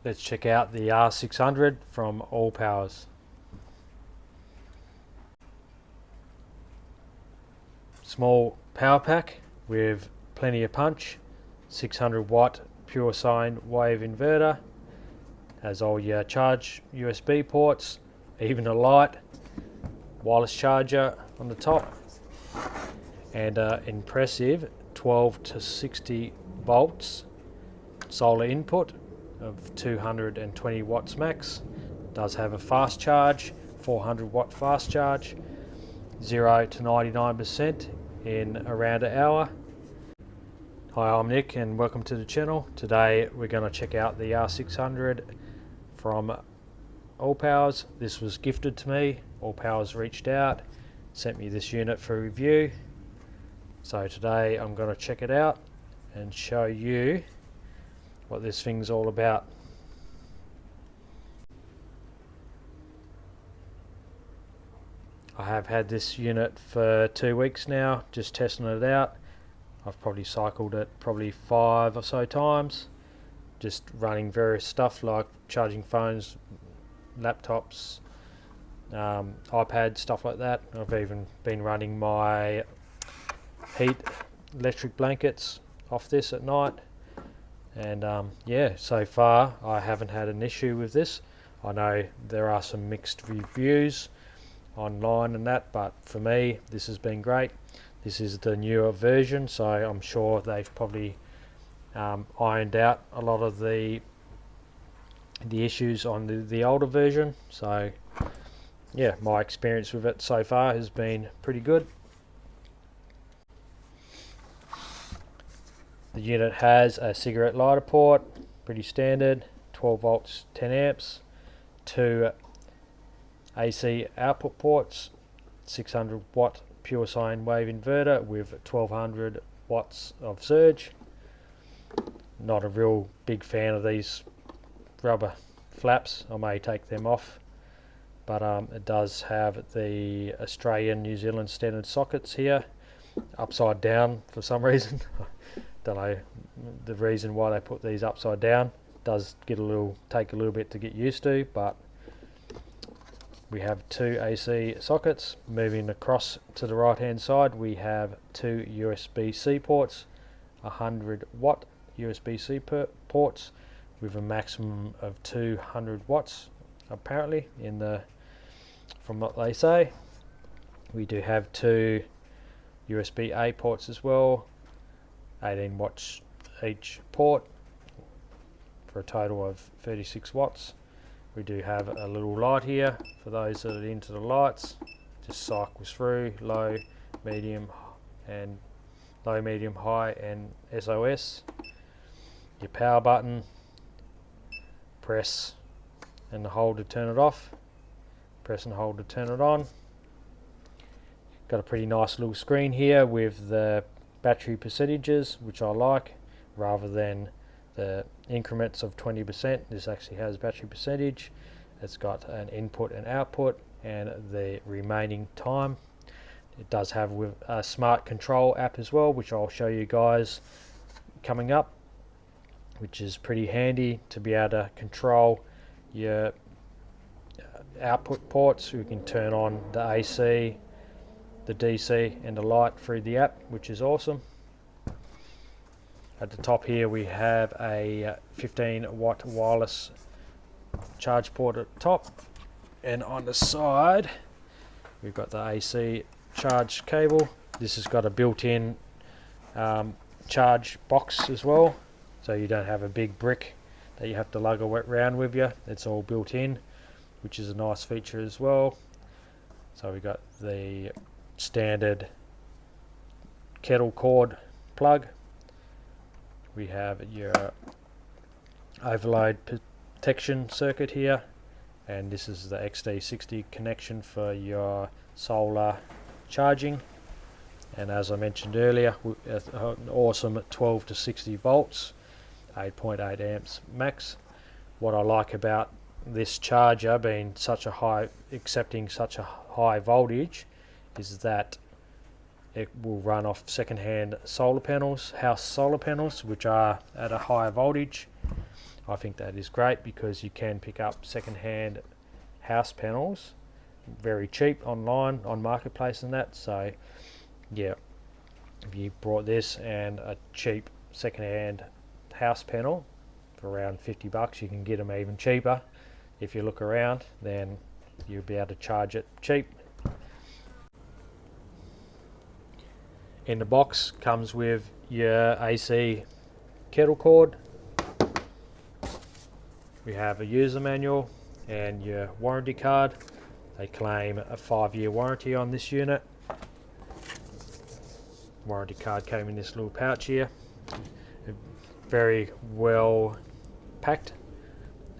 Let's check out the R600 from AllPowers. Small power pack with plenty of punch, 600 watt pure sine wave inverter, has all your charge USB ports, even a light, wireless charger on the top, and impressive 12 to 60 volts solar input of 220 watts max. Does have a fast charge, 400 watt fast charge, 0 to 99% in around an hour. Hi, I'm Nick and welcome to the channel. Today we're going to check out the R600 from AllPowers. This was gifted to me. AllPowers reached out, sent me this unit for review. So today I'm going to check it out and show you what this thing's all about. I have had this unit for 2 weeks now, just testing it out. I've probably cycled it 5 or so times, just running various stuff like charging phones, laptops, iPad, stuff like that. I've even been running my heat electric blankets off this at night, and yeah, so far I haven't had an issue with this. I know there are some mixed reviews online and that, but for me this has been great. This is the newer version, so I'm sure they've probably ironed out a lot of the issues on the older version. So yeah, my experience with it so far has been pretty good. The unit has a cigarette lighter port, pretty standard, 12 volts, 10 amps, 2 AC output ports, 600 watt pure sine wave inverter with 1200 watts of surge. Not a real big fan of these rubber flaps. I may take them off, but it does have the Australian New Zealand standard sockets here, upside down for some reason. Don't know the reason why they put these upside down. Does take a little bit to get used to, but we have 2 AC sockets. Moving across to the right hand side, we have 2 USB-C ports, 100 watt USB-C ports with a maximum of 200 watts apparently from what they say. We do have 2 USB-A ports as well, 18 watts each port for a total of 36 watts. We do have a little light here for those that are into the lights. Just cycles through low, medium, high, and SOS. Your power button, press and hold to turn it off, press and hold to turn it on. Got a pretty nice little screen here with the battery percentages, which I like, rather than the increments of 20%. This actually has battery percentage. It's got an input and output and the remaining time. It does have with a smart control app as well, which I'll show you guys coming up, which is pretty handy to be able to control your output ports. You can turn on the AC, the DC and the light through the app, which is awesome. At the top here we have a 15 watt wireless charge port at the top, and on the side we've got the AC charge cable. This has got a built-in charge box as well, so you don't have a big brick that you have to lug around with you. It's all built in, which is a nice feature as well. So we've got the standard kettle cord plug. We have your overload protection circuit here, and this is the XD60 connection for your solar charging. And as I mentioned earlier, an awesome 12 to 60 volts, 8.8 amps max. What I like about this charger being accepting such a high voltage is that it will run off second-hand solar panels, house solar panels, which are at a higher voltage. I think that is great because you can pick up second-hand house panels very cheap online on Marketplace and that. So yeah, if you brought this and a cheap second-hand house panel for around $50, you can get them even cheaper. If you look around, then you'll be able to charge it cheap. In the box comes with your AC kettle cord. We have a user manual and your warranty card. They claim a 5-year warranty on this unit. Warranty card came in this little pouch here. Very well packed.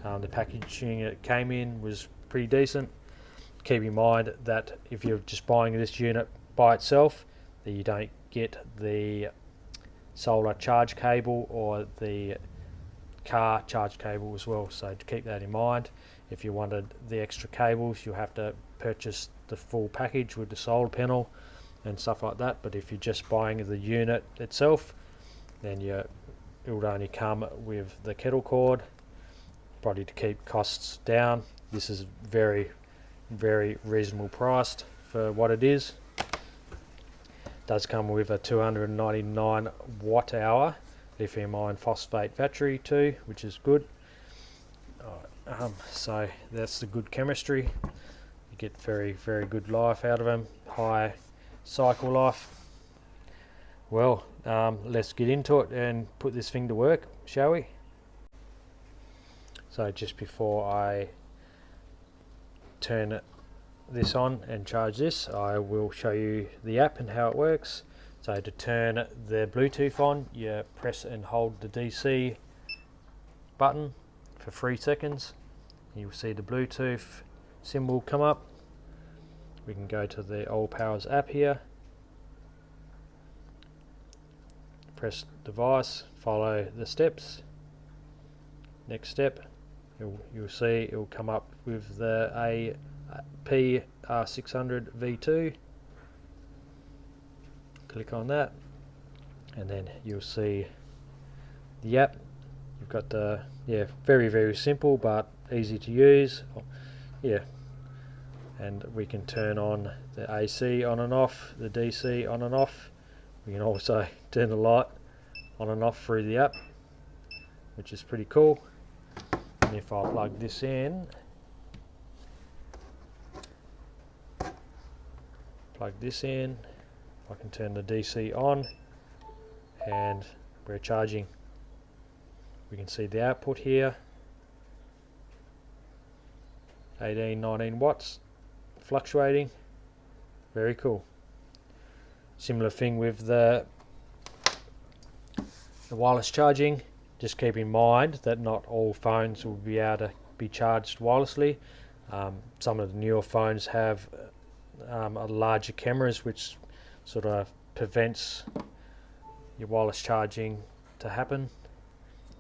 The packaging it came in was pretty decent. Keep in mind that if you're just buying this unit by itself, that you don't get the solar charge cable or the car charge cable as well, so to keep that in mind. If you wanted the extra cables, you'll have to purchase the full package with the solar panel and stuff like that. But if you're just buying the unit itself, then it would only come with the kettle cord, probably to keep costs down. This is very reasonable priced for what it is. It does come with a 299 watt hour lithium iron phosphate battery too, which is good. So that's the good chemistry. You get very good life out of them, high cycle life. Well, let's get into it and put this thing to work, shall we? So just before I turn this on and charge this, I will show you the app and how it works. So to turn the Bluetooth on, you press and hold the DC button for 3 seconds. You'll see the Bluetooth symbol come up. We can go to the AllPowers app here. Press device, follow the steps. Next step, you'll see it will come up with the AllPowers R600 V2. Click on that, and then you'll see the app. You've got the very simple but easy to use. And we can turn on the AC on and off, the DC on and off. We can also turn the light on and off through the app, which is pretty cool. And if I plug this in, I can turn the DC on and we're charging. We can see the output here, 19 watts, fluctuating. Very cool. Similar thing with the wireless charging. Just keep in mind that not all phones will be able to be charged wirelessly. Some of the newer phones have larger cameras, which sort of prevents your wireless charging to happen.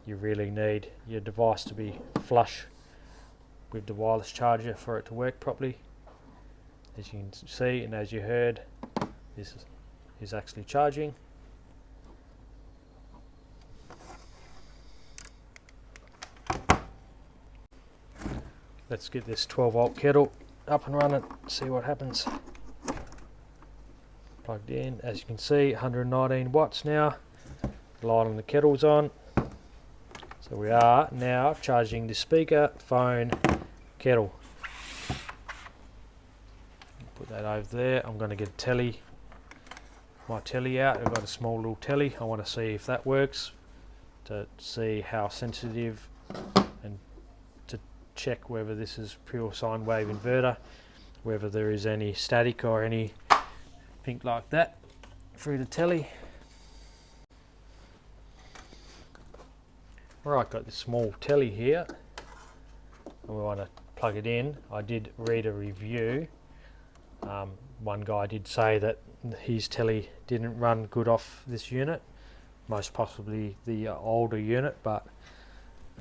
You really need your device to be flush with the wireless charger for it to work properly. As you can see and as you heard, this is actually charging. Let's get this 12 volt kettle up and running, see what happens. Plugged in, as you can see, 119 watts now. Light on the kettle's on. So we are now charging the speaker, phone, kettle. Put that over there. I'm going to get my telly out. I've got a small little telly. I want to see if that works, to see how sensitive, and to check whether this is pure sine wave inverter, whether there is any static or anything like that through the telly. Right, got this small telly here, and we want to plug it in. I did read a review. One guy did say that his telly didn't run good off this unit, most possibly the older unit, but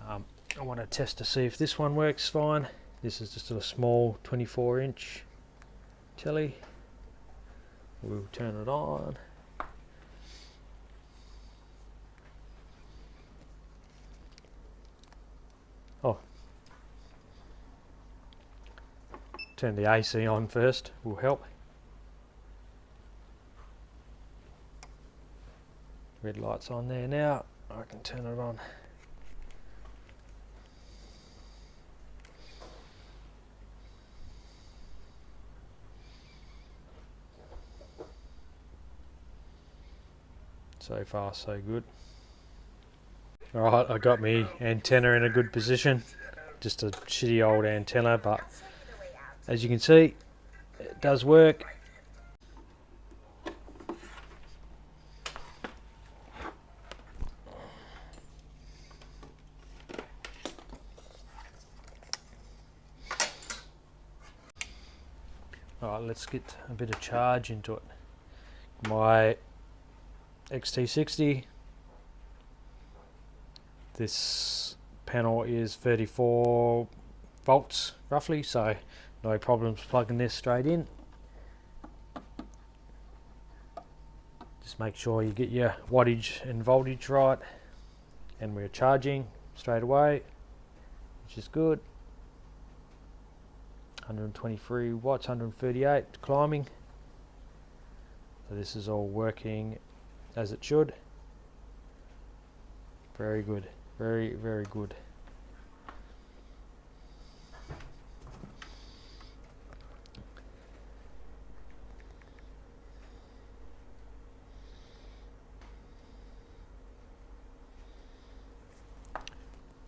I want to test to see if this one works fine. This is just a small 24-inch telly. We'll turn it on. Oh, turn the AC on first will help. Red light's on there now. I can turn it on. So far so good. Alright, I got my antenna in a good position. Just a shitty old antenna, but as you can see, it does work. Alright, let's get a bit of charge into it. My XT60, this panel is 34 volts roughly, so no problems plugging this straight in. Just make sure you get your wattage and voltage right, and we're charging straight away, which is good. 123 watts, 138 climbing. So this is all working as it should. Very good, very, very good.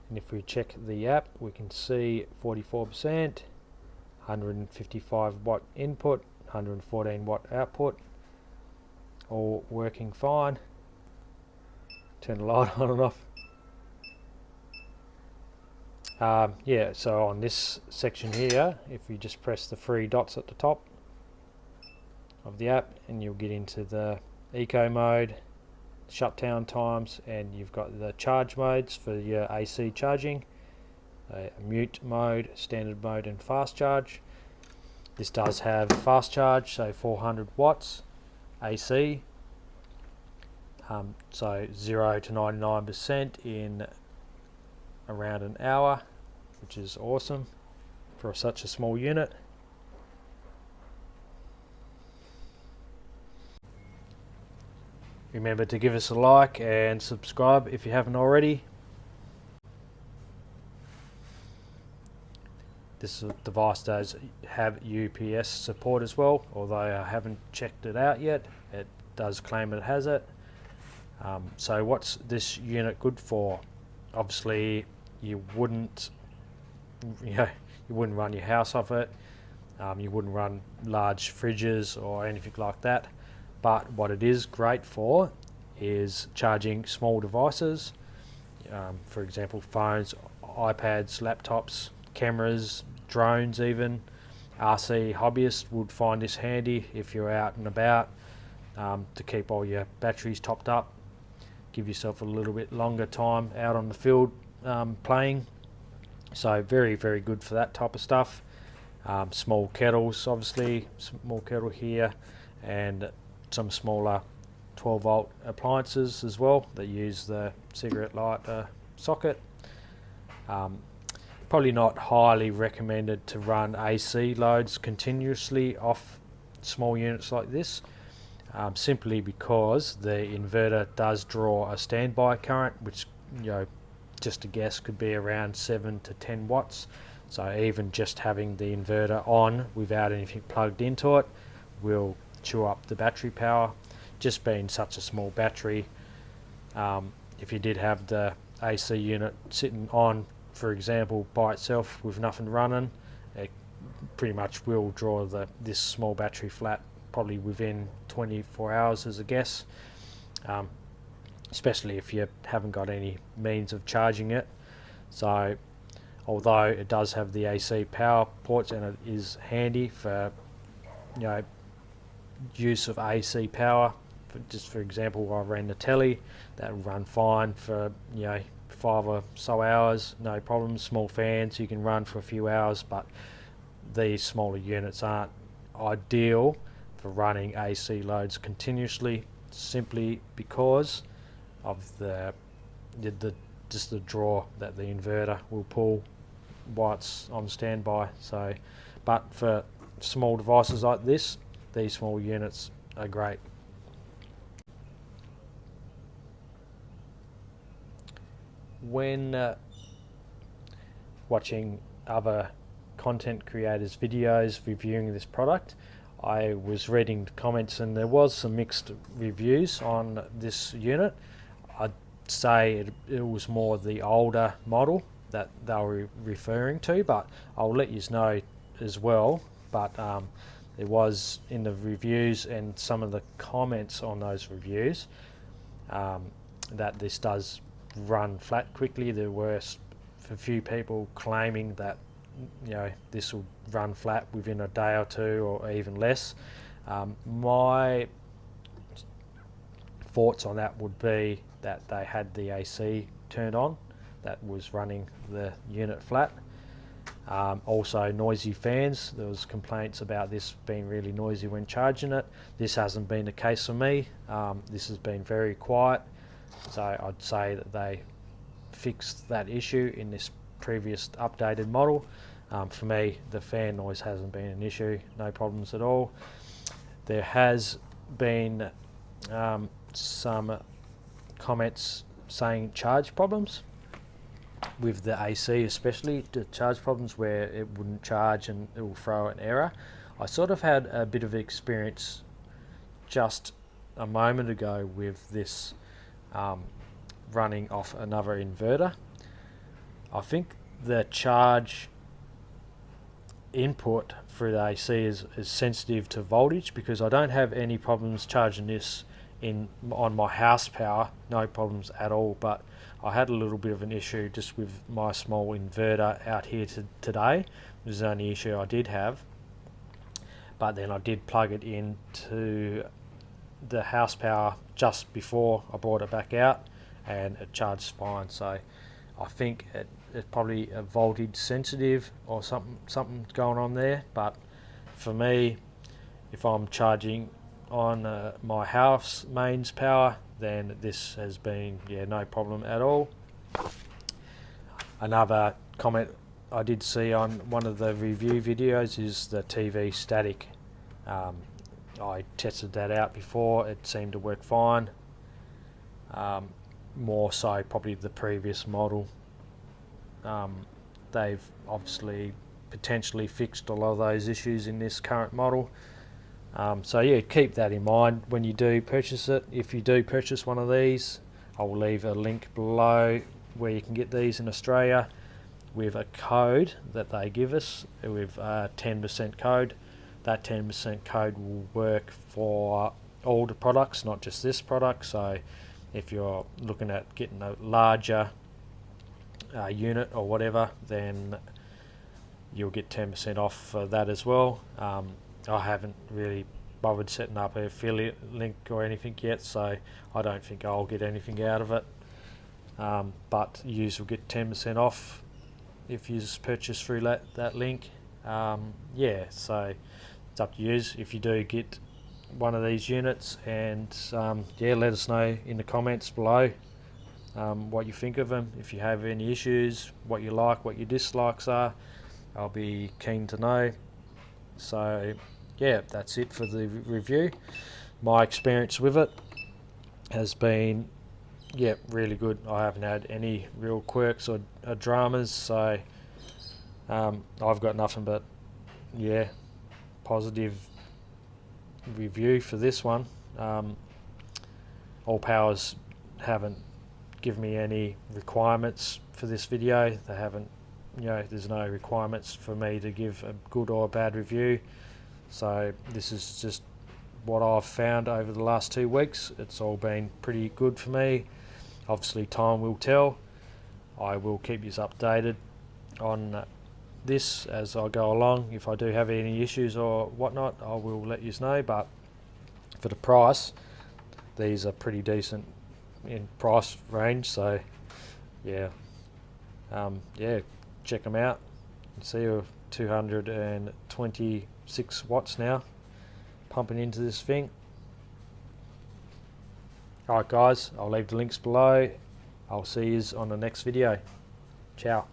And if we check the app, we can see 44%, 155 watt input, 114 watt output, all working fine. Turn the light on and off. Yeah, so on this section here, if you just press the three dots at the top of the app, and you'll get into the eco mode, shutdown times, and you've got the charge modes for your AC charging, mute mode, standard mode, and fast charge. This does have fast charge, so 400 watts AC, so 0 to 99% in around an hour, which is awesome for such a small unit. Remember to give us a like and subscribe if you haven't already. This device does have UPS support as well, although I haven't checked it out yet. It does claim it has it. So what's this unit good for? Obviously you wouldn't run your house off it. You wouldn't run large fridges or anything like that. But what it is great for is charging small devices, for example phones, iPads, laptops, cameras, drones even. RC hobbyists would find this handy if you're out and about, to keep all your batteries topped up, give yourself a little bit longer time out on the field playing. So very, very good for that type of stuff. Small kettles, obviously, small kettle here, and some smaller 12 volt appliances as well that use the cigarette lighter socket. Probably not highly recommended to run AC loads continuously off small units like this, simply because the inverter does draw a standby current, which, just a guess, could be around 7 to 10 watts. So even just having the inverter on without anything plugged into it will chew up the battery power. Just being such a small battery, if you did have the AC unit sitting on, for example, by itself with nothing running, it pretty much will draw this small battery flat probably within 24 hours as a guess, especially if you haven't got any means of charging it. So although it does have the AC power ports and it is handy for use of AC power, just for example, I ran the telly, that will run fine for 5 or so hours, no problem. Small fans you can run for a few hours, but these smaller units aren't ideal for running AC loads continuously, simply because of the just the draw that the inverter will pull while it's on standby. So, but for small devices like this, these small units are great. When watching other content creators' videos reviewing this product, I was reading the comments and there was some mixed reviews on this unit. I'd say it was more the older model that they were referring to, but I'll let you know as well. But it was in the reviews and some of the comments on those reviews that this does run flat quickly. There were a few people claiming that this will run flat within a day or two or even less. My thoughts on that would be that they had the AC turned on that was running the unit flat. Also noisy fans, there was complaints about this being really noisy when charging it. This hasn't been the case for me. This has been very quiet, so I'd say that they fixed that issue in this previous updated model. For me, the fan noise hasn't been an issue, no problems at all. There has been some comments saying charge problems with the AC, especially the charge problems where it wouldn't charge and it will throw an error. I sort of had a bit of experience just a moment ago with this running off another inverter. I think the charge input through the AC is sensitive to voltage, because I don't have any problems charging this on my house power, no problems at all, but I had a little bit of an issue just with my small inverter out here today. This is the only issue I did have, but then I did plug it into the house power just before I brought it back out and it charged fine. So I think it's probably a voltage sensitive or something's going on there. But for me, if I'm charging on my house mains power, then this has been no problem at all. Another comment I did see on one of the review videos is the TV static. I tested that out before, it seemed to work fine. More so probably the previous model. They've obviously potentially fixed a lot of those issues in this current model. So yeah, keep that in mind when you do purchase it. If you do purchase one of these, I will leave a link below where you can get these in Australia with a code that they give us with a 10% code. That 10% code will work for all the products, not just this product. So if you're looking at getting a larger unit or whatever, then you'll get 10% off for that as well. I haven't really bothered setting up an affiliate link or anything yet, so I don't think I'll get anything out of it. But you will get 10% off if you purchase through that link. Yeah, so it's up to you if you do get one of these units, and yeah, let us know in the comments below what you think of them. If you have any issues, what you like, what your dislikes are, I'll be keen to know. So yeah, that's it for the review. My experience with it has been really good. I haven't had any real quirks or dramas, so I've got nothing but positive review for this one. AllPowers haven't given me any requirements for this video. They haven't, there's no requirements for me to give a good or a bad review. So this is just what I've found over the last 2 weeks. It's all been pretty good for me. Obviously time will tell. I will keep you updated on this as I go along. If I do have any issues or whatnot, I will let you know. But for the price, these are pretty decent in price range. So yeah, check them out. You see, you're 226 watts now pumping into this thing. Alright guys, I'll leave the links below. I'll see you on the next video. Ciao.